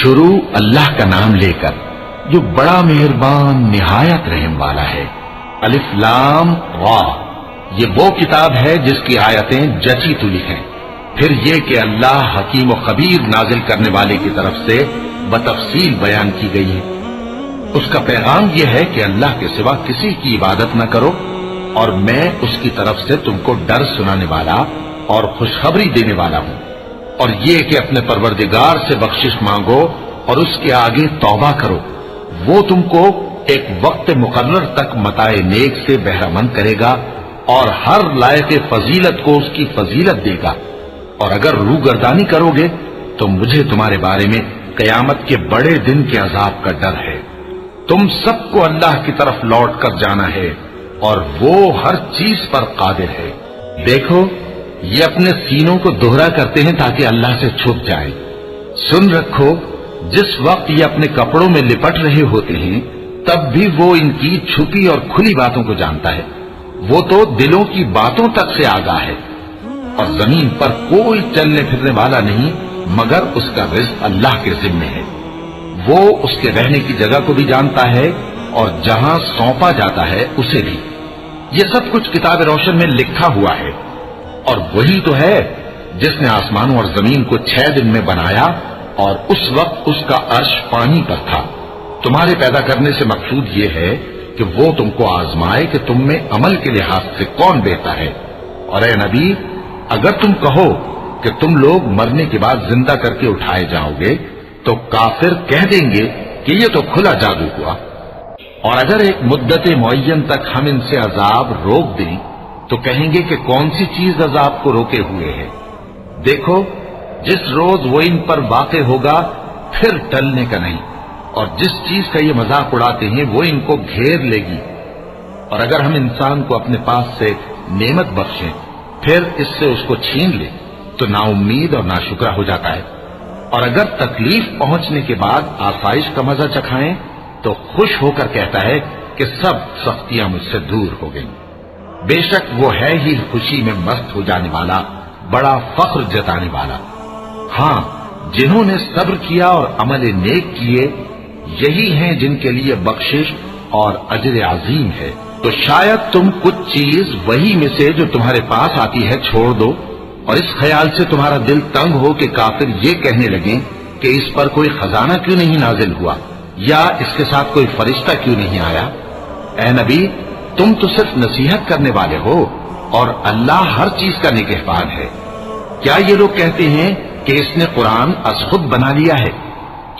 شروع اللہ کا نام لے کر جو بڑا مہربان نہایت رحم والا ہے۔ الف لام را، یہ وہ کتاب ہے جس کی آیتیں جچی تلی ہیں۔ پھر یہ کہ اللہ حکیم و خبیر نازل کرنے والے کی طرف سے بتفصیل بیان کی گئی ہے۔ اس کا پیغام یہ ہے کہ اللہ کے سوا کسی کی عبادت نہ کرو، اور میں اس کی طرف سے تم کو ڈر سنانے والا اور خوشخبری دینے والا ہوں۔ اور یہ کہ اپنے پروردگار سے بخشش مانگو اور اس کے آگے توبہ کرو، وہ تم کو ایک وقت مقرر تک متاع نیک سے بہرہ مند کرے گا اور ہر لائق فضیلت کو اس کی فضیلت دے گا۔ اور اگر روگردانی کرو گے تو مجھے تمہارے بارے میں قیامت کے بڑے دن کے عذاب کا ڈر ہے۔ تم سب کو اللہ کی طرف لوٹ کر جانا ہے اور وہ ہر چیز پر قادر ہے۔ دیکھو، یہ اپنے سینوں کو دوہرا کرتے ہیں تاکہ اللہ سے چھپ جائیں۔ سن رکھو، جس وقت یہ اپنے کپڑوں میں لپٹ رہے ہوتے ہیں تب بھی وہ ان کی چھپی اور کھلی باتوں کو جانتا ہے۔ وہ تو دلوں کی باتوں تک سے آگاہ ہے۔ اور زمین پر کوئی چلنے پھرنے والا نہیں مگر اس کا رزق اللہ کے ذمے ہے۔ وہ اس کے رہنے کی جگہ کو بھی جانتا ہے اور جہاں سونپا جاتا ہے اسے بھی۔ یہ سب کچھ کتاب روشن میں لکھا ہوا ہے۔ اور وہی تو ہے جس نے آسمانوں اور زمین کو 6 دن میں بنایا، اور اس وقت اس کا عرش پانی پر تھا۔ تمہارے پیدا کرنے سے مقصود یہ ہے کہ وہ تم کو آزمائے کہ تم میں عمل کے لحاظ سے کون بہتر ہے۔ اور اے نبی، اگر تم کہو کہ تم لوگ مرنے کے بعد زندہ کر کے اٹھائے جاؤ گے تو کافر کہہ دیں گے کہ یہ تو کھلا جادو ہوا۔ اور اگر ایک مدت معین تک ہم ان سے عذاب روک دیں تو کہیں گے کہ کون سی چیز عذاب کو روکے ہوئے ہے۔ دیکھو، جس روز وہ ان پر واقع ہوگا پھر ٹلنے کا نہیں، اور جس چیز کا یہ مذاق اڑاتے ہیں وہ ان کو گھیر لے گی۔ اور اگر ہم انسان کو اپنے پاس سے نعمت بخشیں پھر اس سے اس کو چھین لے تو نا امید اور ناشکرا ہو جاتا ہے۔ اور اگر تکلیف پہنچنے کے بعد آسائش کا مزہ چکھائیں تو خوش ہو کر کہتا ہے کہ سب سختیاں مجھ سے دور ہو گئیں۔ بے شک وہ ہے ہی خوشی میں مست ہو جانے والا، بڑا فخر جتانے والا۔ ہاں، جنہوں نے صبر کیا اور عمل نیک کیے، یہی ہیں جن کے لیے بخشش اور اجر عظیم ہے۔ تو شاید تم کچھ چیز وہی میں سے جو تمہارے پاس آتی ہے چھوڑ دو، اور اس خیال سے تمہارا دل تنگ ہو کہ کافر یہ کہنے لگیں کہ اس پر کوئی خزانہ کیوں نہیں نازل ہوا، یا اس کے ساتھ کوئی فرشتہ کیوں نہیں آیا۔ اے نبی، تم تو صرف نصیحت کرنے والے ہو، اور اللہ ہر چیز کا نگہبان ہے۔ کیا یہ لوگ کہتے ہیں کہ اس نے قرآن از خود بنا لیا ہے؟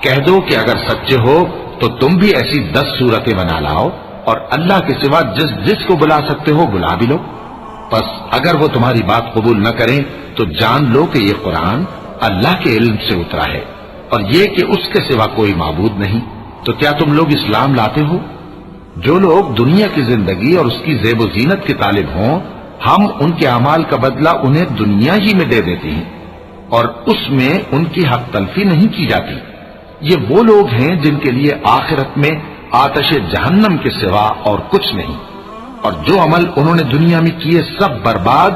کہہ دو کہ اگر سچے ہو تو تم بھی ایسی 10 صورتیں بنا لاؤ، اور اللہ کے سوا جس کو بلا سکتے ہو بلا بھی لو۔ پس اگر وہ تمہاری بات قبول نہ کریں تو جان لو کہ یہ قرآن اللہ کے علم سے اترا ہے، اور یہ کہ اس کے سوا کوئی معبود نہیں۔ تو کیا تم لوگ اسلام لاتے ہو؟ جو لوگ دنیا کی زندگی اور اس کی زیب و زینت کے طالب ہوں، ہم ان کے اعمال کا بدلہ انہیں دنیا ہی میں دے دیتے ہیں، اور اس میں ان کی حق تلفی نہیں کی جاتی۔ یہ وہ لوگ ہیں جن کے لیے آخرت میں آتش جہنم کے سوا اور کچھ نہیں، اور جو عمل انہوں نے دنیا میں کیے سب برباد،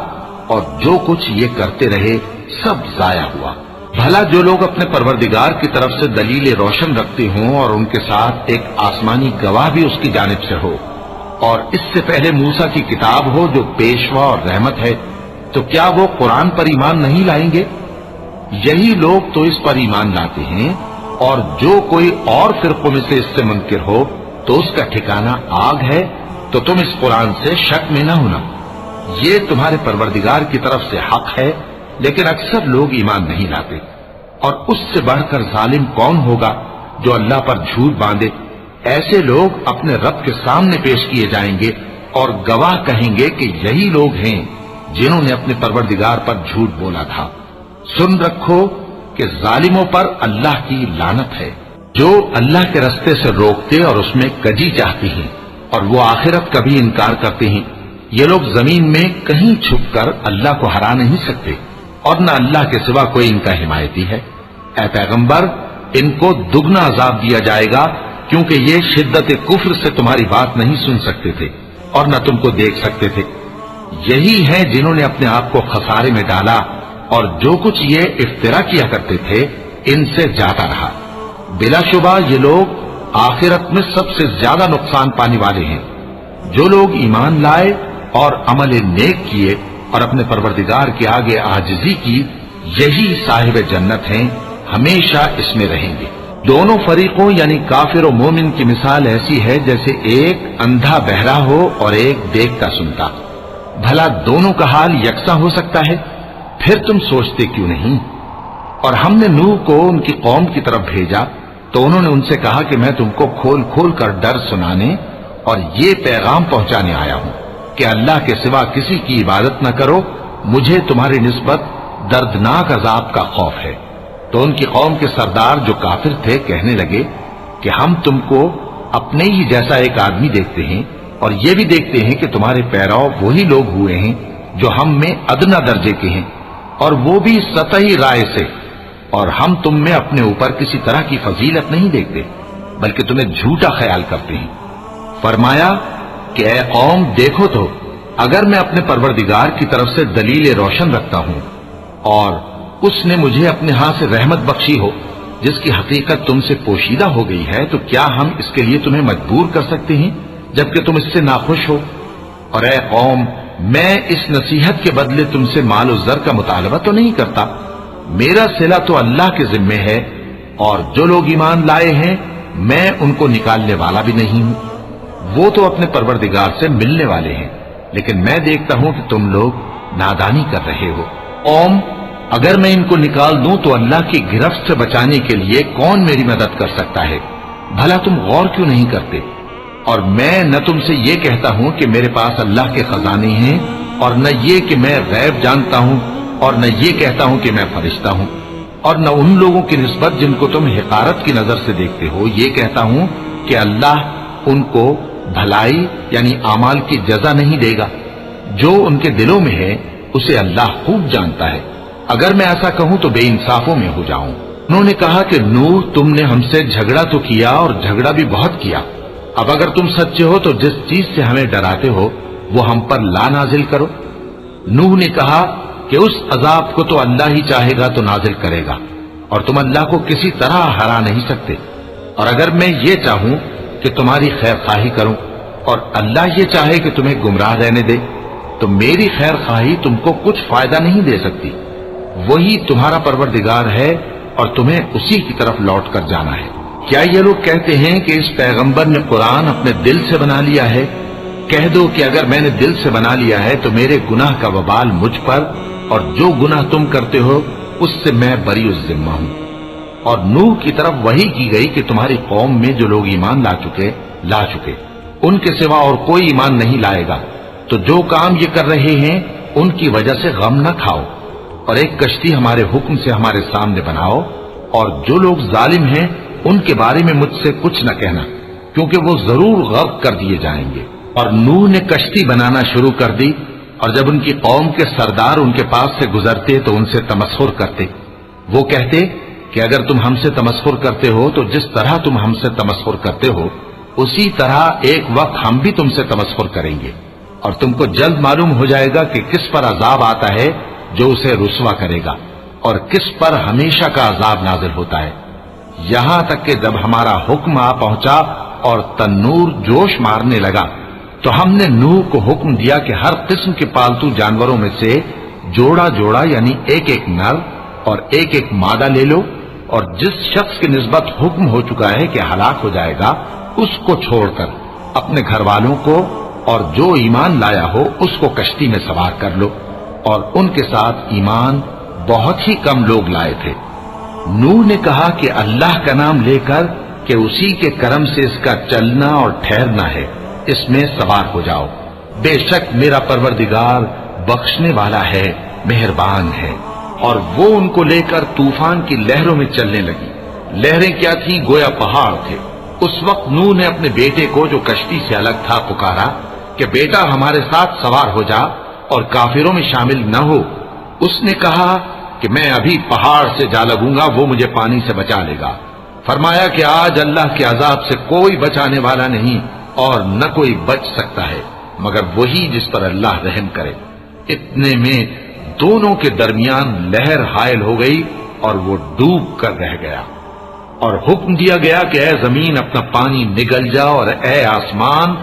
اور جو کچھ یہ کرتے رہے سب ضائع ہوا۔ بھلا جو لوگ اپنے پروردگار کی طرف سے دلیل روشن رکھتے ہوں اور ان کے ساتھ ایک آسمانی گواہ بھی اس کی جانب سے ہو، اور اس سے پہلے موسیٰ کی کتاب ہو جو پیشوا اور رحمت ہے، تو کیا وہ قرآن پر ایمان نہیں لائیں گے؟ یہی لوگ تو اس پر ایمان لاتے ہیں، اور جو کوئی اور فرقوں میں سے اس سے منکر ہو تو اس کا ٹھکانہ آگ ہے۔ تو تم اس قرآن سے شک میں نہ ہونا، یہ تمہارے پروردگار کی طرف سے حق ہے، لیکن اکثر لوگ ایمان نہیں لاتے۔ اور اس سے بڑھ کر ظالم کون ہوگا جو اللہ پر جھوٹ باندھے؟ ایسے لوگ اپنے رب کے سامنے پیش کیے جائیں گے اور گواہ کہیں گے کہ یہی لوگ ہیں جنہوں نے اپنے پروردگار پر جھوٹ بولا تھا۔ سن رکھو کہ ظالموں پر اللہ کی لعنت ہے، جو اللہ کے رستے سے روکتے اور اس میں کجی چاہتی ہیں، اور وہ آخرت کا بھی انکار کرتے ہیں۔ یہ لوگ زمین میں کہیں چھپ کر اللہ کو ہرا نہیں سکتے، اور نہ اللہ کے سوا کوئی ان کا حمایتی ہے۔ اے پیغمبر، ان کو دگنا عذاب دیا جائے گا، کیونکہ یہ شدت کفر سے تمہاری بات نہیں سن سکتے تھے اور نہ تم کو دیکھ سکتے تھے۔ یہی ہیں جنہوں نے اپنے آپ کو خسارے میں ڈالا، اور جو کچھ یہ افترا کیا کرتے تھے ان سے جاتا رہا۔ بلا شبہ یہ لوگ آخرت میں سب سے زیادہ نقصان پانے والے ہیں۔ جو لوگ ایمان لائے اور عمل نیک کیے اور اپنے پروردگار کے آگے عاجزی کی، یہی صاحب جنت ہیں، ہمیشہ اس میں رہیں گے۔ دونوں فریقوں یعنی کافر و مومن کی مثال ایسی ہے جیسے ایک اندھا بہرا ہو اور ایک دیکھتا سنتا۔ بھلا دونوں کا حال یکساں ہو سکتا ہے؟ پھر تم سوچتے کیوں نہیں؟ اور ہم نے نوح کو ان کی قوم کی طرف بھیجا تو انہوں نے ان سے کہا کہ میں تم کو کھول کھول کر ڈر سنانے اور یہ پیغام پہنچانے آیا ہوں کہ اللہ کے سوا کسی کی عبادت نہ کرو، مجھے تمہاری نسبت دردناک عذاب کا خوف ہے۔ تو ان کی قوم کے سردار جو کافر تھے کہنے لگے کہ ہم تم کو اپنے ہی جیسا ایک آدمی دیکھتے ہیں اور یہ بھی دیکھتے ہیں کہ تمہارے پیرو وہی لوگ ہوئے ہیں جو ہم میں ادنا درجے کے ہیں، اور وہ بھی سطحی رائے سے، اور ہم تم میں اپنے اوپر کسی طرح کی فضیلت نہیں دیکھتے بلکہ تمہیں جھوٹا خیال کرتے ہیں۔ فرمایا کہ اے قوم دیکھو تو، اگر میں اپنے پروردگار کی طرف سے دلیل روشن رکھتا ہوں اور اس نے مجھے اپنے ہاں سے رحمت بخشی ہو جس کی حقیقت تم سے پوشیدہ ہو گئی ہے، تو کیا ہم اس کے لیے تمہیں مجبور کر سکتے ہیں جبکہ تم اس سے ناخوش ہو؟ اور اے قوم، میں اس نصیحت کے بدلے تم سے مال و زر کا مطالبہ تو نہیں کرتا، میرا صلہ تو اللہ کے ذمے ہے، اور جو لوگ ایمان لائے ہیں میں ان کو نکالنے والا بھی نہیں ہوں، وہ تو اپنے پروردگار سے ملنے والے ہیں، لیکن میں دیکھتا ہوں کہ تم لوگ نادانی کر رہے ہو۔ قوم، اگر میں ان کو نکال دوں تو اللہ کی گرفت سے بچانے کے لیے کون میری مدد کر سکتا ہے؟ بھلا تم غور کیوں نہیں کرتے؟ اور میں نہ تم سے یہ کہتا ہوں کہ میرے پاس اللہ کے خزانے ہیں، اور نہ یہ کہ میں غیب جانتا ہوں، اور نہ یہ کہتا ہوں کہ میں فرشتہ ہوں، اور نہ ان لوگوں کی نسبت جن کو تم حقارت کی نظر سے دیکھتے ہو یہ کہتا ہوں کہ اللہ ان کو بھلائی یعنی اعمال کی جزا نہیں دے گا۔ جو ان کے دلوں میں ہے اسے اللہ خوب جانتا ہے، اگر میں ایسا کہوں تو بے انصافوں میں ہو جاؤں۔ انہوں نے کہا کہ نوح، تم نے ہم سے جھگڑا تو کیا اور جھگڑا بھی بہت کیا، اب اگر تم سچے ہو تو جس چیز سے ہمیں ڈراتے ہو وہ ہم پر لا نازل کرو۔ نوح نے کہا کہ اس عذاب کو تو اللہ ہی چاہے گا تو نازل کرے گا، اور تم اللہ کو کسی طرح ہرا نہیں سکتے، اور اگر میں یہ چاہوں کہ تمہاری خیر خواہی کروں اور اللہ یہ چاہے کہ تمہیں گمراہ رہنے دے تو میری خیر خواہی تم کو کچھ فائدہ نہیں دے سکتی۔ وہی تمہارا پروردگار ہے اور تمہیں اسی کی طرف لوٹ کر جانا ہے۔ کیا یہ لوگ کہتے ہیں کہ اس پیغمبر نے قرآن اپنے دل سے بنا لیا ہے؟ کہہ دو کہ اگر میں نے دل سے بنا لیا ہے تو میرے گناہ کا وبال مجھ پر، اور جو گناہ تم کرتے ہو اس سے میں بری الذمہ ہوں۔ اور نوح کی طرف وحی کی گئی کہ تمہاری قوم میں جو لوگ ایمان لا چکے ان کے سوا اور کوئی ایمان نہیں لائے گا، تو جو کام یہ کر رہے ہیں ان کی وجہ سے غم نہ کھاؤ، اور ایک کشتی ہمارے حکم سے ہمارے سامنے بناؤ، اور جو لوگ ظالم ہیں ان کے بارے میں مجھ سے کچھ نہ کہنا، کیونکہ وہ ضرور غرق کر دیے جائیں گے۔ اور نوح نے کشتی بنانا شروع کر دی، اور جب ان کی قوم کے سردار ان کے پاس سے گزرتے تو ان سے تمسخر کرتے۔ وہ کہتے کہ اگر تم ہم سے تمسخر کرتے ہو تو جس طرح تم ہم سے تمسخر کرتے ہو اسی طرح ایک وقت ہم بھی تم سے تمسخر کریں گے، اور تم کو جلد معلوم ہو جائے گا کہ کس پر عذاب آتا ہے جو اسے رسوا کرے گا، اور کس پر ہمیشہ کا عذاب نازل ہوتا ہے، یہاں تک کہ جب ہمارا حکم آ پہنچا اور تنور جوش مارنے لگا تو ہم نے نوح کو حکم دیا کہ ہر قسم کے پالتو جانوروں میں سے جوڑا جوڑا یعنی ایک ایک نر اور ایک ایک مادہ لے لو، اور جس شخص کی نسبت حکم ہو چکا ہے کہ ہلاک ہو جائے گا اس کو چھوڑ کر اپنے گھر والوں کو اور جو ایمان لایا ہو اس کو کشتی میں سوار کر لو، اور ان کے ساتھ ایمان بہت ہی کم لوگ لائے تھے۔ نوح نے کہا کہ اللہ کا نام لے کر کہ اسی کے کرم سے اس کا چلنا اور ٹھہرنا ہے، اس میں سوار ہو جاؤ، بے شک میرا پروردگار بخشنے والا ہے، مہربان ہے۔ اور وہ ان کو لے کر طوفان کی لہروں میں چلنے لگی۔ لہریں کیا تھی؟ گویا پہاڑ تھے۔ اس وقت نوح نے اپنے بیٹے کو جو کشتی سے الگ تھا پکارا کہ بیٹا ہمارے ساتھ سوار ہو جا اور کافروں میں شامل نہ ہو۔ اس نے کہا کہ میں ابھی پہاڑ سے جا لگوں گا، وہ مجھے پانی سے بچا لے گا۔ فرمایا کہ آج اللہ کے عذاب سے کوئی بچانے والا نہیں اور نہ کوئی بچ سکتا ہے مگر وہی جس پر اللہ رحم کرے۔ اتنے میں دونوں کے درمیان لہر حائل ہو گئی اور وہ ڈوب کر رہ گیا۔ اور حکم دیا گیا کہ اے زمین اپنا پانی نگل جا اور اے آسمان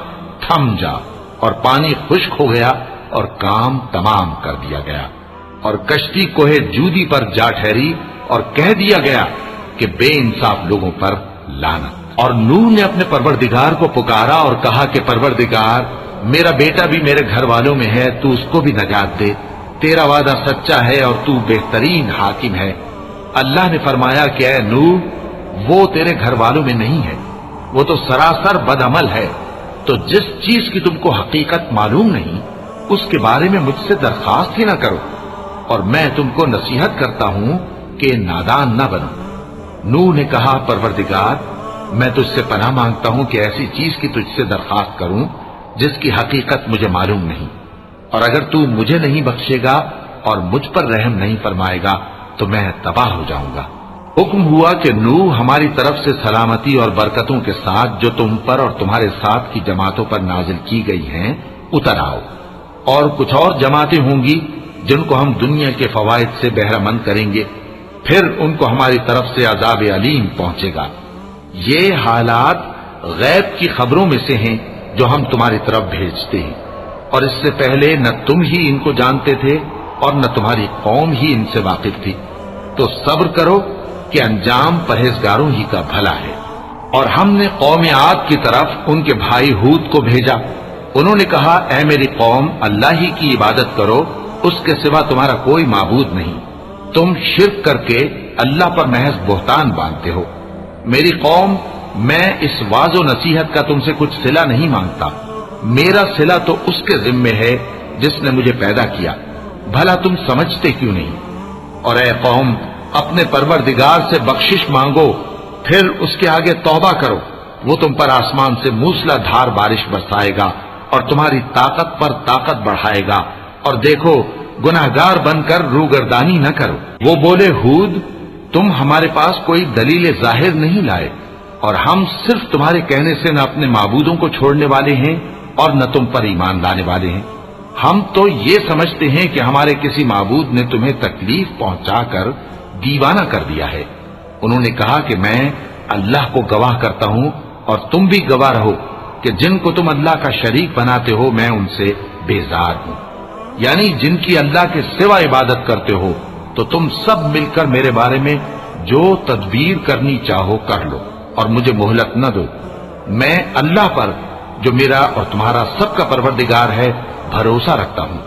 تھم جا، اور پانی خشک ہو گیا اور کام تمام کر دیا گیا، اور کشتی کوہ جودی پر جا ٹھہری، اور کہہ دیا گیا کہ بے انصاف لوگوں پر لعنت۔ اور نوح نے اپنے پروردگار کو پکارا اور کہا کہ پروردگار، میرا بیٹا بھی میرے گھر والوں میں ہے، تو اس کو بھی نجات دے، تیرا وعدہ سچا ہے اور تو بہترین حاکم ہے۔ اللہ نے فرمایا کہ اے نوح، وہ تیرے گھر والوں میں نہیں ہے، وہ تو سراسر بد عمل ہے، تو جس چیز کی تم کو حقیقت معلوم نہیں اس کے بارے میں مجھ سے درخواست ہی نہ کرو، اور میں تم کو نصیحت کرتا ہوں کہ نادان نہ بنو۔ نوح نے کہا پروردگار، میں تجھ سے پناہ مانگتا ہوں کہ ایسی چیز کی تجھ سے درخواست کروں جس کی حقیقت مجھے معلوم نہیں، اور اگر تو مجھے نہیں بخشے گا اور مجھ پر رحم نہیں فرمائے گا تو میں تباہ ہو جاؤں گا۔ حکم ہوا کہ نوح ہماری طرف سے سلامتی اور برکتوں کے ساتھ جو تم پر اور تمہارے ساتھ کی جماعتوں پر نازل کی گئی ہیں اتر آؤ، اور کچھ اور جماعتیں ہوں گی جن کو ہم دنیا کے فوائد سے بہرہ مند کریں گے، پھر ان کو ہماری طرف سے عذاب علیم پہنچے گا۔ یہ حالات غیب کی خبروں میں سے ہیں جو ہم تمہاری طرف بھیجتے ہیں، اور اس سے پہلے نہ تم ہی ان کو جانتے تھے اور نہ تمہاری قوم ہی ان سے واقف تھی، تو صبر کرو کہ انجام پرہیزگاروں ہی کا بھلا ہے۔ اور ہم نے قوم عاد کی طرف ان کے بھائی ہود کو بھیجا، انہوں نے کہا اے میری قوم، اللہ ہی کی عبادت کرو، اس کے سوا تمہارا کوئی معبود نہیں، تم شرک کر کے اللہ پر محض بہتان باندھتے ہو۔ میری قوم، میں اس واعظ و نصیحت کا تم سے کچھ صلہ نہیں مانگتا، میرا صلہ تو اس کے ذمے ہے جس نے مجھے پیدا کیا، بھلا تم سمجھتے کیوں نہیں؟ اور اے قوم، اپنے پروردگار سے بخشش مانگو، پھر اس کے آگے توبہ کرو، وہ تم پر آسمان سے موسلا دھار بارش برسائے گا اور تمہاری طاقت پر طاقت بڑھائے گا، اور دیکھو گناہگار بن کر روگردانی نہ کرو۔ وہ بولے ہود، تم ہمارے پاس کوئی دلیل ظاہر نہیں لائے، اور ہم صرف تمہارے کہنے سے نہ اپنے معبودوں کو چھوڑنے والے ہیں اور نہ تم پر ایمان لانے والے ہیں، ہم تو یہ سمجھتے ہیں کہ ہمارے کسی معبود نے تمہیں تکلیف پہنچا کر دیوانہ کر دیا ہے۔ انہوں نے کہا کہ میں اللہ کو گواہ کرتا ہوں اور تم بھی گواہ رہو کہ جن کو تم اللہ کا شریک بناتے ہو میں ان سے بیزار ہوں، یعنی جن کی اللہ کے سوا عبادت کرتے ہو، تو تم سب مل کر میرے بارے میں جو تدبیر کرنی چاہو کر لو اور مجھے مہلت نہ دو۔ میں اللہ پر جو میرا اور تمہارا سب کا پروردگار ہے بھروسہ رکھتا ہوں۔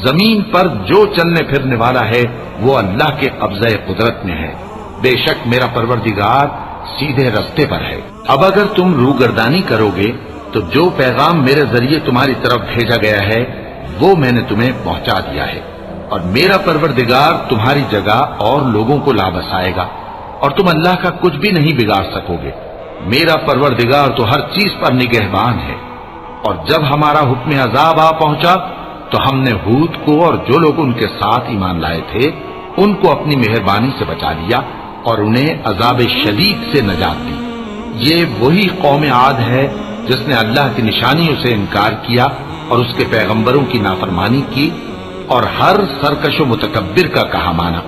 زمین پر جو چلنے پھرنے والا ہے وہ اللہ کے قبضہ قدرت میں ہے، بے شک میرا پروردگار سیدھے رستے پر ہے۔ اب اگر تم روگردانی کرو گے تو جو پیغام میرے ذریعے تمہاری طرف بھیجا گیا ہے وہ میں نے تمہیں پہنچا دیا ہے، اور میرا پروردگار تمہاری جگہ اور لوگوں کو لا بسائے گا، اور تم اللہ کا کچھ بھی نہیں بگاڑ سکو گے۔ میرا پروردگار تو ہر چیز پر نگہبان ہے۔ اور جب ہمارا حکم عذاب آ پہنچا تو ہم نے ہود کو اور جو لوگ ان کے ساتھ ایمان لائے تھے ان کو اپنی مہربانی سے بچا لیا اور انہیں عذاب شدید سے نجات دی۔ یہ وہی قوم عاد ہے جس نے اللہ کی نشانیوں سے انکار کیا اور اس کے پیغمبروں کی نافرمانی کی اور ہر سرکش و متکبر کا کہا مانا،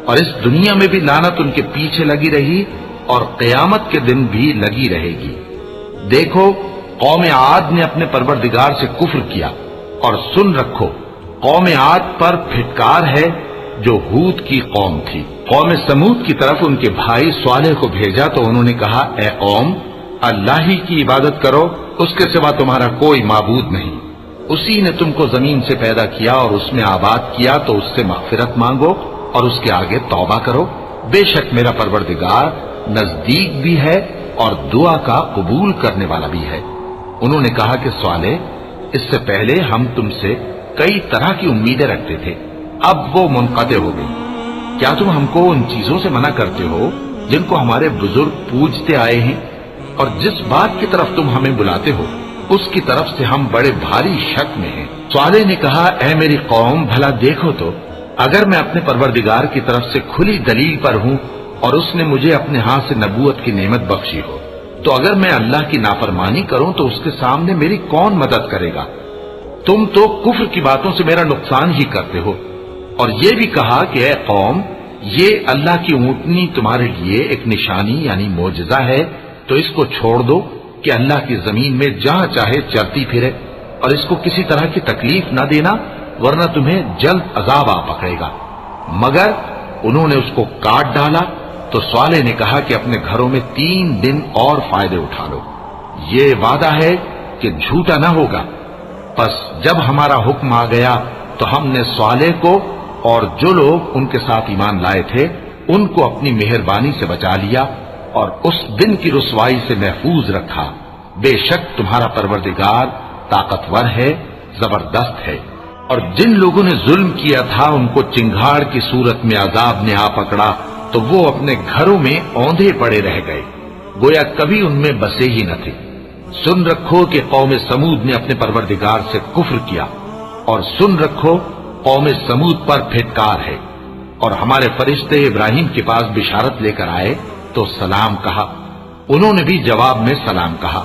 اور اس دنیا میں بھی لعنت ان کے پیچھے لگی رہی اور قیامت کے دن بھی لگی رہے گی۔ دیکھو قوم عاد نے اپنے پروردگار سے کفر کیا، اور سن رکھو قوم عاد پر پھٹکار ہے جو ہود کی قوم تھی۔ قوم سمود کی طرف ان کے بھائی صالح کو بھیجا تو انہوں نے کہا اے قوم، اللہ ہی کی عبادت کرو، اس کے سوا تمہارا کوئی معبود نہیں، اسی نے تم کو زمین سے پیدا کیا اور اس میں آباد کیا، تو اس سے مغفرت مانگو اور اس کے آگے توبہ کرو، بے شک میرا پروردگار نزدیک بھی ہے اور دعا کا قبول کرنے والا بھی ہے۔ انہوں نے کہا کہ صالح، اس سے پہلے ہم تم سے کئی طرح کی امیدیں رکھتے تھے، اب وہ منقطع ہو گئی، کیا تم ہم کو ان چیزوں سے منع کرتے ہو جن کو ہمارے بزرگ پوجتے آئے ہیں؟ اور جس بات کی طرف تم ہمیں بلاتے ہو اس کی طرف سے ہم بڑے بھاری شک میں ہیں۔ صالح نے کہا اے میری قوم، بھلا دیکھو تو اگر میں اپنے پروردگار کی طرف سے کھلی دلیل پر ہوں اور اس نے مجھے اپنے ہاتھ سے نبوت کی نعمت بخشی ہو، تو اگر میں اللہ کی نافرمانی کروں تو اس کے سامنے میری کون مدد کرے گا؟ تم تو کفر کی باتوں سے میرا نقصان ہی کرتے ہو۔ اور یہ بھی کہا کہ اے قوم، یہ اللہ کی اونٹنی تمہارے لیے ایک نشانی یعنی معجزہ ہے، تو اس کو چھوڑ دو کہ اللہ کی زمین میں جہاں چاہے چلتی پھرے، اور اس کو کسی طرح کی تکلیف نہ دینا ورنہ تمہیں جلد عذاب آ پکڑے گا۔ مگر انہوں نے اس کو کاٹ ڈالا تو صالح نے کہا کہ اپنے گھروں میں 3 دن اور فائدے اٹھا لو، یہ وعدہ ہے کہ جھوٹا نہ ہوگا۔ پس جب ہمارا حکم آ گیا تو ہم نے صالح کو اور جو لوگ ان کے ساتھ ایمان لائے تھے ان کو اپنی مہربانی سے بچا لیا اور اس دن کی رسوائی سے محفوظ رکھا۔ بے شک تمہارا پروردگار طاقتور ہے، زبردست ہے۔ اور جن لوگوں نے ظلم کیا تھا ان کو چنگھاڑ کی صورت میں عذاب نے آ پکڑا تو وہ اپنے گھروں میں اوندھے پڑے رہ گئے، گویا کبھی ان میں بسے ہی نہ تھے۔ سن رکھو کہ قوم سمود نے اپنے پروردگار سے کفر کیا، اور سن رکھو قوم سمود پر پھٹکار ہے۔ اور ہمارے فرشتے ابراہیم کے پاس بشارت لے کر آئے تو سلام کہا، انہوں نے بھی جواب میں سلام کہا۔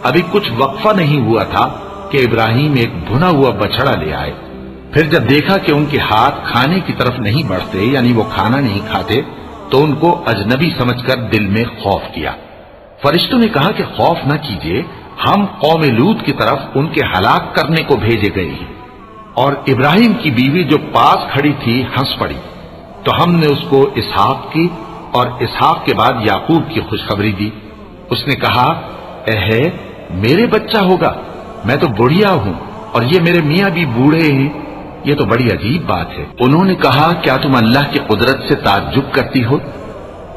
ابھی کچھ وقفہ نہیں ہوا تھا کہ ابراہیم ایک بھنا ہوا بچڑا لے آئے۔ پھر جب دیکھا کہ ان کے ہاتھ کھانے کی طرف نہیں بڑھتے یعنی وہ کھانا نہیں کھاتے تو ان کو اجنبی سمجھ کر دل میں خوف کیا۔ فرشتوں نے کہا کہ خوف نہ کیجیے، ہم قوم لوط کی طرف ان کے ہلاک کرنے کو بھیجے گئے ہیں۔ اور ابراہیم کی بیوی جو پاس کھڑی تھی ہنس پڑی، تو ہم نے اس کو اسحاق کی اور اسحاق کے بعد یعقوب کی خوشخبری دی۔ اس نے کہا، اے میرے بچہ ہوگا، میں تو بڑھیا ہوں اور یہ میرے میاں بھی بوڑھے ہیں، یہ تو بڑی عجیب بات ہے۔ انہوں نے کہا، کیا تم اللہ کی قدرت سے تعجب کرتی ہو؟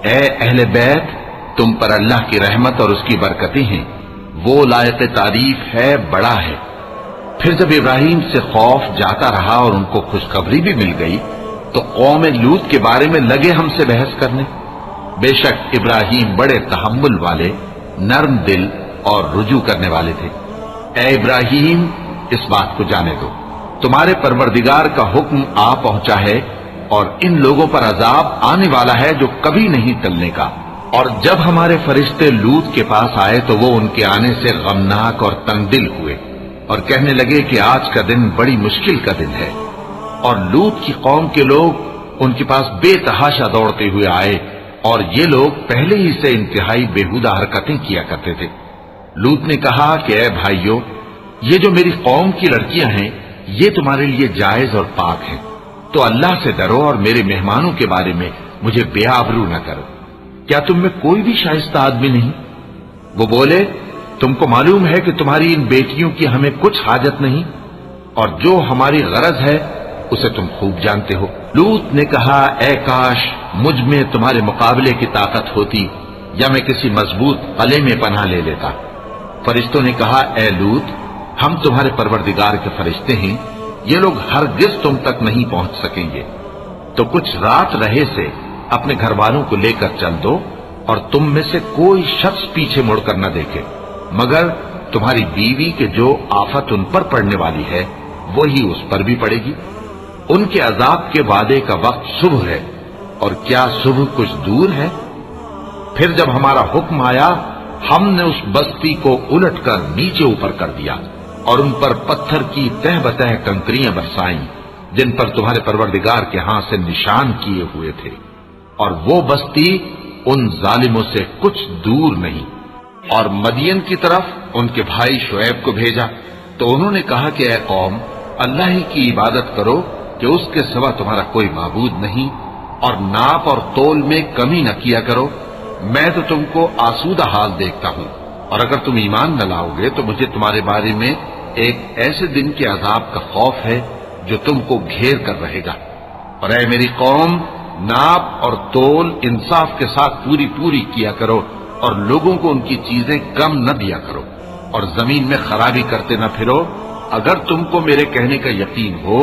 اے اہل بیت، تم پر اللہ کی رحمت اور اس کی برکتیں ہیں، وہ لائق تعریف ہے، بڑا ہے۔ پھر جب ابراہیم سے خوف جاتا رہا اور ان کو خوشخبری بھی مل گئی تو قوم لوط کے بارے میں لگے ہم سے بحث کرنے۔ بے شک ابراہیم بڑے تحمل والے، نرم دل اور رجوع کرنے والے تھے۔ اے ابراہیم، اس بات کو جانے دو، تمہارے پروردگار کا حکم آ پہنچا ہے اور ان لوگوں پر عذاب آنے والا ہے جو کبھی نہیں ٹلنے کا۔ اور جب ہمارے فرشتے لوط کے پاس آئے تو وہ ان کے آنے سے غمناک اور تنگ دل ہوئے اور کہنے لگے کہ آج کا دن بڑی مشکل کا دن ہے۔ اور لوط کی قوم کے لوگ ان کے پاس بے تحاشا دوڑتے ہوئے آئے، اور یہ لوگ پہلے ہی سے انتہائی بےہودہ حرکتیں کیا کرتے تھے۔ لوط نے کہا کہ اے بھائیو، یہ جو میری قوم کی لڑکیاں ہیں یہ تمہارے لیے جائز اور پاک ہیں، تو اللہ سے ڈرو اور میرے مہمانوں کے بارے میں مجھے بے آبرو نہ کرو۔ کیا تم میں کوئی بھی شائستہ آدمی نہیں؟ وہ بولے، تم کو معلوم ہے کہ تمہاری ان بیٹیوں کی ہمیں کچھ حاجت نہیں، اور جو ہماری غرض ہے اسے تم خوب جانتے ہو۔ لوط نے کہا، اے کاش مجھ میں تمہارے مقابلے کی طاقت ہوتی یا میں کسی مضبوط قلعے میں پناہ لے لیتا۔ فرشتوں نے کہا، اے لوط، ہم تمہارے پروردگار کے فرشتے ہیں، یہ لوگ ہرگز تم تک نہیں پہنچ سکیں گے، تو کچھ رات رہے سے اپنے گھر والوں کو لے کر چل دو، اور تم میں سے کوئی شخص پیچھے مڑ کر نہ دیکھے، مگر تمہاری بیوی کے جو آفت ان پر پڑنے والی ہے وہی اس پر بھی پڑے گی۔ ان کے عذاب کے وعدے کا وقت صبح ہے، اور کیا صبح کچھ دور ہے؟ پھر جب ہمارا حکم آیا ہم نے اس بستی کو الٹ کر نیچے اوپر کر دیا اور ان پر پتھر کی تہ بتہ کنکریاں برسائیں جن پر تمہارے پروردگار کے ہاں سے نشان کیے ہوئے تھے، اور وہ بستی ان ظالموں سے کچھ دور نہیں۔ اور مدین کی طرف ان کے بھائی شعیب کو بھیجا تو انہوں نے کہا کہ اے قوم، اللہ ہی کی عبادت کرو کہ اس کے سوا تمہارا کوئی معبود نہیں، اور ناپ اور تول میں کمی نہ کیا کرو، میں تو تم کو آسودہ حال دیکھتا ہوں، اور اگر تم ایمان نہ لاؤ گے تو مجھے تمہارے بارے میں ایک ایسے دن کے عذاب کا خوف ہے جو تم کو گھیر کر رہے گا۔ اور اے میری قوم، ناپ اور تول انصاف کے ساتھ پوری کیا کرو، اور لوگوں کو ان کی چیزیں کم نہ دیا کرو، اور زمین میں خرابی کرتے نہ پھرو۔ اگر تم کو میرے کہنے کا یقین ہو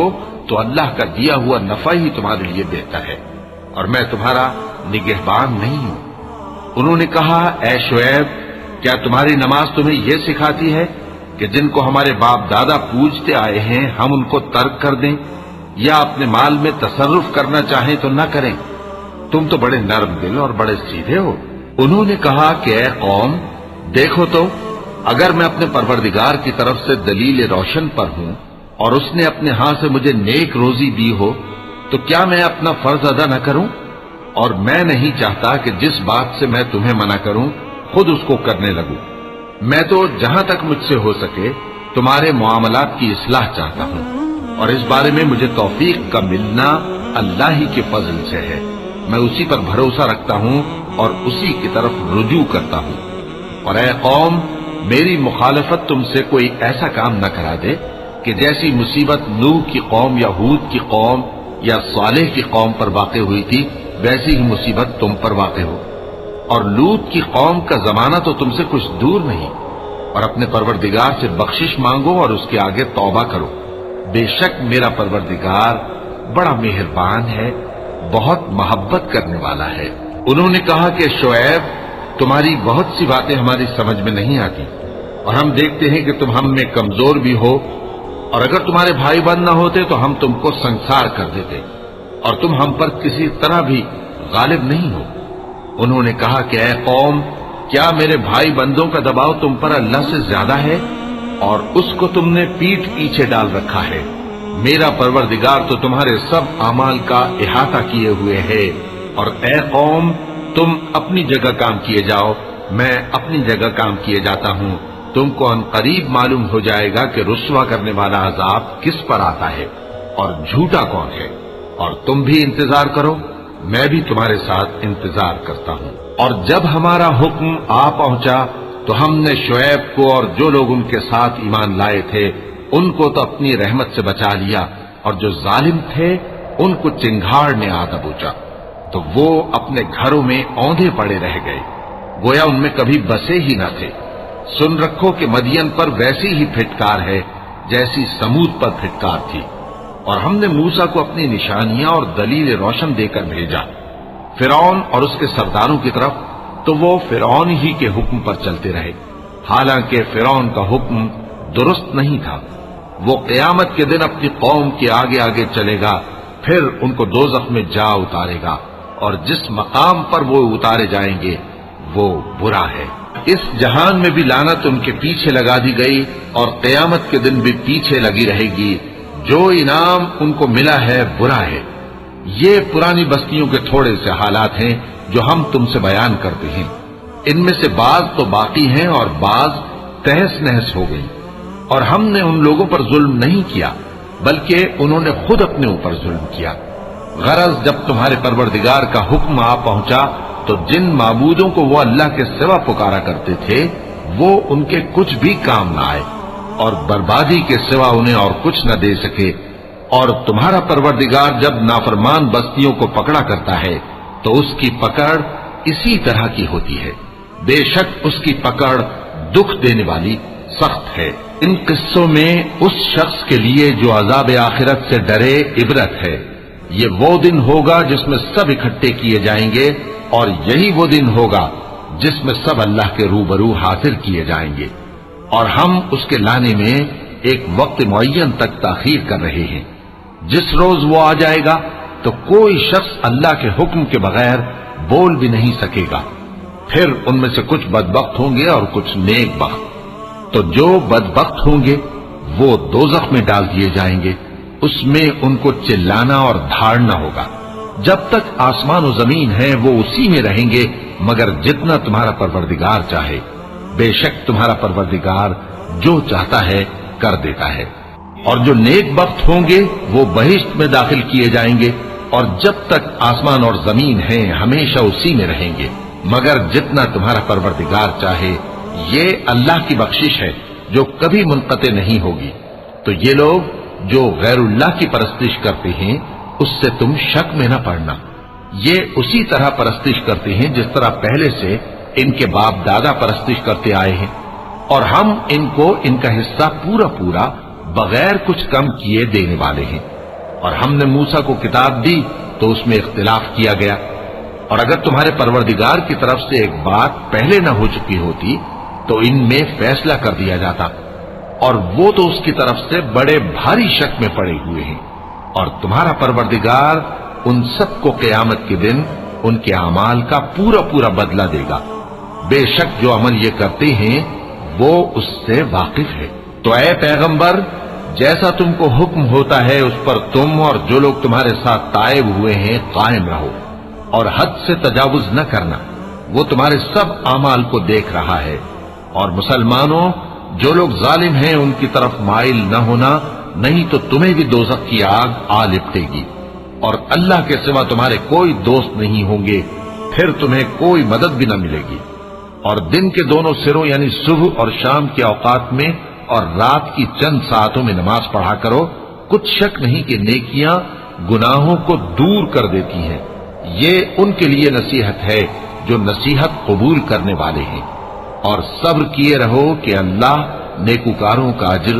تو اللہ کا دیا ہوا نفع ہی تمہارے لیے بہتر ہے، اور میں تمہارا نگہبان نہیں ہوں۔ انہوں نے کہا، اے شعیب، کیا تمہاری نماز تمہیں یہ سکھاتی ہے کہ جن کو ہمارے باپ دادا پوجتے آئے ہیں ہم ان کو ترک کر دیں، یا اپنے مال میں تصرف کرنا چاہیں تو نہ کریں؟ تم تو بڑے نرم دل اور بڑے سیدھے ہو۔ انہوں نے کہا کہ اے قوم، دیکھو تو، اگر میں اپنے پروردگار کی طرف سے دلیل روشن پر ہوں اور اس نے اپنے ہاں سے مجھے نیک روزی دی ہو تو کیا میں اپنا فرض ادا نہ کروں؟ اور میں نہیں چاہتا کہ جس بات سے میں تمہیں منع کروں خود اس کو کرنے لگوں. میں تو جہاں تک مجھ سے ہو سکے تمہارے معاملات کی اصلاح چاہتا ہوں، اور اس بارے میں مجھے توفیق کا ملنا اللہ ہی کے فضل سے ہے. میں اسی پر بھروسہ رکھتا ہوں اور اسی کی طرف رجوع کرتا ہوں. اور اے قوم، میری مخالفت تم سے کوئی ایسا کام نہ کرا دے کہ جیسی مصیبت نوح کی قوم یا ہود کی قوم یا صالح کی قوم پر واقع ہوئی تھی ویسی ہی مصیبت تم پر واقع ہو. اور لوط کی قوم کا زمانہ تو تم سے کچھ دور نہیں. اور اپنے پروردگار سے بخشش مانگو اور اس کے آگے توبہ کرو. بے شک میرا پروردگار بڑا مہربان ہے، بہت محبت کرنے والا ہے. انہوں نے کہا کہ شعیب، تمہاری بہت سی باتیں ہماری سمجھ میں نہیں آتی، اور ہم دیکھتے ہیں کہ تم ہم میں کمزور بھی ہو، اور اگر تمہارے بھائی بند نہ ہوتے تو ہم تم کو سنسار کر دیتے، اور تم ہم پر کسی طرح بھی غالب نہیں ہو. انہوں نے کہا کہ اے قوم، کیا میرے بھائی بندوں کا دباؤ تم پر اللہ سے زیادہ ہے، اور اس کو تم نے پیٹھ پیچھے ڈال رکھا ہے. میرا پروردگار تو تمہارے سب اعمال کا احاطہ کیے ہوئے ہے. اور اے قوم، تم اپنی جگہ کام کیے جاؤ، میں اپنی جگہ کام کیے جاتا ہوں. تم کو ان قریب معلوم ہو جائے گا کہ رسوا کرنے والا عذاب کس پر آتا ہے اور جھوٹا کون ہے. اور تم بھی انتظار کرو، میں بھی تمہارے ساتھ انتظار کرتا ہوں. اور جب ہمارا حکم آ پہنچا تو ہم نے شعیب کو اور جو لوگ ان کے ساتھ ایمان لائے تھے ان کو تو اپنی رحمت سے بچا لیا، اور جو ظالم تھے ان کو چنگھاڑ نے آ دبوچا، تو وہ اپنے گھروں میں اوندھے پڑے رہ گئے، گویا ان میں کبھی بسے ہی نہ تھے. سن رکھو کہ مدین پر ویسی ہی پھٹکار ہے جیسی سمود پر پھٹکار تھی. اور ہم نے موسیٰ کو اپنی نشانیاں اور دلیل روشن دے کر بھیجا فرعون اور اس کے سرداروں کی طرف، تو وہ فرعون ہی کے حکم پر چلتے رہے، حالانکہ فرعون کا حکم درست نہیں تھا. وہ قیامت کے دن اپنی قوم کے آگے آگے چلے گا، پھر ان کو دوزخ میں جا اتارے گا، اور جس مقام پر وہ اتارے جائیں گے وہ برا ہے. اس جہان میں بھی لعنت ان کے پیچھے لگا دی گئی، اور قیامت کے دن بھی پیچھے لگی رہے گی. جو انعام ان کو ملا ہے برا ہے. یہ پرانی بستیوں کے تھوڑے سے حالات ہیں جو ہم تم سے بیان کرتے ہیں. ان میں سے بعض تو باقی ہیں اور بعض تہس نہس ہو گئی. اور ہم نے ان لوگوں پر ظلم نہیں کیا بلکہ انہوں نے خود اپنے اوپر ظلم کیا. غرض جب تمہارے پروردگار کا حکم آ پہنچا تو جن معبودوں کو وہ اللہ کے سوا پکارا کرتے تھے وہ ان کے کچھ بھی کام نہ آئے، اور بربادی کے سوا انہیں اور کچھ نہ دے سکے. اور تمہارا پروردگار جب نافرمان بستیوں کو پکڑا کرتا ہے تو اس کی پکڑ اسی طرح کی ہوتی ہے. بے شک اس کی پکڑ دکھ دینے والی سخت ہے. ان قصوں میں اس شخص کے لیے جو عذاب آخرت سے ڈرے عبرت ہے. یہ وہ دن ہوگا جس میں سب اکٹھے کیے جائیں گے، اور یہی وہ دن ہوگا جس میں سب اللہ کے روبرو حاضر کیے جائیں گے. اور ہم اس کے لانے میں ایک وقت معین تک تاخیر کر رہے ہیں. جس روز وہ آ جائے گا تو کوئی شخص اللہ کے حکم کے بغیر بول بھی نہیں سکے گا. پھر ان میں سے کچھ بدبخت ہوں گے اور کچھ نیک بخت. تو جو بدبخت ہوں گے وہ دوزخ میں ڈال دیے جائیں گے، اس میں ان کو چلانا اور دھاڑنا ہوگا. جب تک آسمان و زمین ہے وہ اسی میں رہیں گے مگر جتنا تمہارا پروردگار چاہے. بے شک تمہارا پروردگار جو چاہتا ہے کر دیتا ہے. اور جو نیک بخت ہوں گے وہ بہشت میں داخل کیے جائیں گے، اور جب تک آسمان اور زمین ہیں ہمیشہ اسی میں رہیں گے مگر جتنا تمہارا پروردگار چاہے. یہ اللہ کی بخشش ہے جو کبھی منقطع نہیں ہوگی. تو یہ لوگ جو غیر اللہ کی پرستش کرتے ہیں اس سے تم شک میں نہ پڑنا. یہ اسی طرح پرستش کرتے ہیں جس طرح پہلے سے ان کے باپ دادا پرستش کرتے آئے ہیں، اور ہم ان کو ان کا حصہ پورا پورا بغیر کچھ کم کیے دینے والے ہیں. اور ہم نے موسیٰ کو کتاب دی تو اس میں اختلاف کیا گیا، اور اگر تمہارے پروردگار کی طرف سے ایک بات پہلے نہ ہو چکی ہوتی تو ان میں فیصلہ کر دیا جاتا، اور وہ تو اس کی طرف سے بڑے بھاری شک میں پڑے ہوئے ہیں. اور تمہارا پروردگار ان سب کو قیامت کے دن ان کے اعمال کا پورا پورا بدلہ دے گا. بے شک جو عمل یہ کرتے ہیں وہ اس سے واقف ہے. تو اے پیغمبر، جیسا تم کو حکم ہوتا ہے اس پر تم اور جو لوگ تمہارے ساتھ تائب ہوئے ہیں قائم رہو، اور حد سے تجاوز نہ کرنا، وہ تمہارے سب اعمال کو دیکھ رہا ہے۔ اور مسلمانوں، جو لوگ ظالم ہیں ان کی طرف مائل نہ ہونا، نہیں تو تمہیں بھی دوزخ کی آگ آ لپٹے گی، اور اللہ کے سوا تمہارے کوئی دوست نہیں ہوں گے، پھر تمہیں کوئی مدد بھی نہ ملے گی۔ اور دن کے دونوں سروں یعنی صبح اور شام کے اوقات میں اور رات کی چند ساعتوں میں نماز پڑھا کرو، کچھ شک نہیں کہ نیکیاں گناہوں کو دور کر دیتی ہیں۔ یہ ان کے لیے نصیحت ہے جو نصیحت قبول کرنے والے ہیں۔ اور صبر کیے رہو کہ اللہ نیکوکاروں کا اجر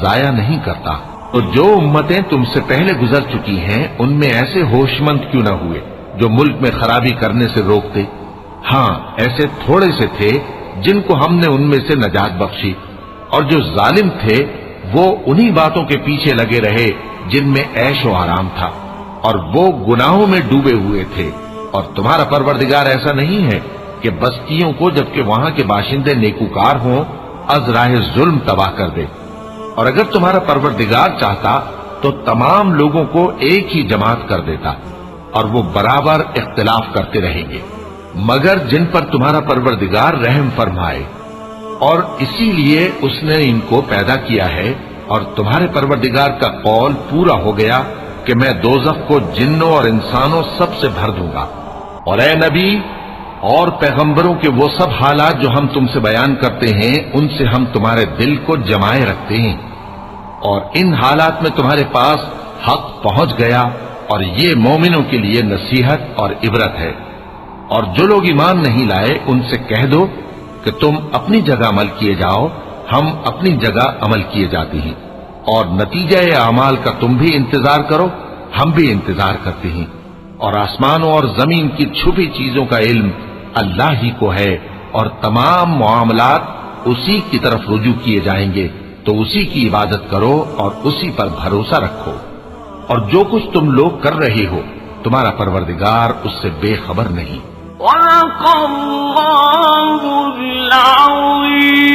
ضائع نہیں کرتا۔ تو جو امتیں تم سے پہلے گزر چکی ہیں ان میں ایسے ہوش مند کیوں نہ ہوئے جو ملک میں خرابی کرنے سے روکتے؟ ہاں، ایسے تھوڑے سے تھے جن کو ہم نے ان میں سے نجات بخشی، اور جو ظالم تھے وہ انہی باتوں کے پیچھے لگے رہے جن میں عیش و آرام تھا، اور وہ گناہوں میں ڈوبے ہوئے تھے۔ اور تمہارا پروردگار ایسا نہیں ہے کہ بستیوں کو جبکہ وہاں کے باشندے نیکوکار ہوں از راہ ظلم تباہ کر دے۔ اور اگر تمہارا پروردگار چاہتا تو تمام لوگوں کو ایک ہی جماعت کر دیتا، اور وہ برابر اختلاف کرتے رہیں گے، مگر جن پر تمہارا پروردگار رحم فرمائے۔ اور اسی لیے اس نے ان کو پیدا کیا ہے، اور تمہارے پروردگار کا قول پورا ہو گیا کہ میں دوزخ کو جنوں اور انسانوں سب سے بھر دوں گا۔ اور اے نبی اور پیغمبروں کے وہ سب حالات جو ہم تم سے بیان کرتے ہیں ان سے ہم تمہارے دل کو جمائے رکھتے ہیں، اور ان حالات میں تمہارے پاس حق پہنچ گیا، اور یہ مومنوں کے لیے نصیحت اور عبرت ہے۔ اور جو لوگ ایمان نہیں لائے ان سے کہہ دو کہ تم اپنی جگہ عمل کیے جاؤ، ہم اپنی جگہ عمل کیے جاتے ہیں، اور نتیجہ اعمال کا تم بھی انتظار کرو، ہم بھی انتظار کرتے ہیں۔ اور آسمانوں اور زمین کی چھپی چیزوں کا علم اللہ ہی کو ہے، اور تمام معاملات اسی کی طرف رجوع کیے جائیں گے، تو اسی کی عبادت کرو اور اسی پر بھروسہ رکھو۔ اور جو کچھ تم لوگ کر رہے ہو تمہارا پروردگار اس سے بے خبر نہیں۔ وَلَقَ اللَّهُ الْعَظِيمُ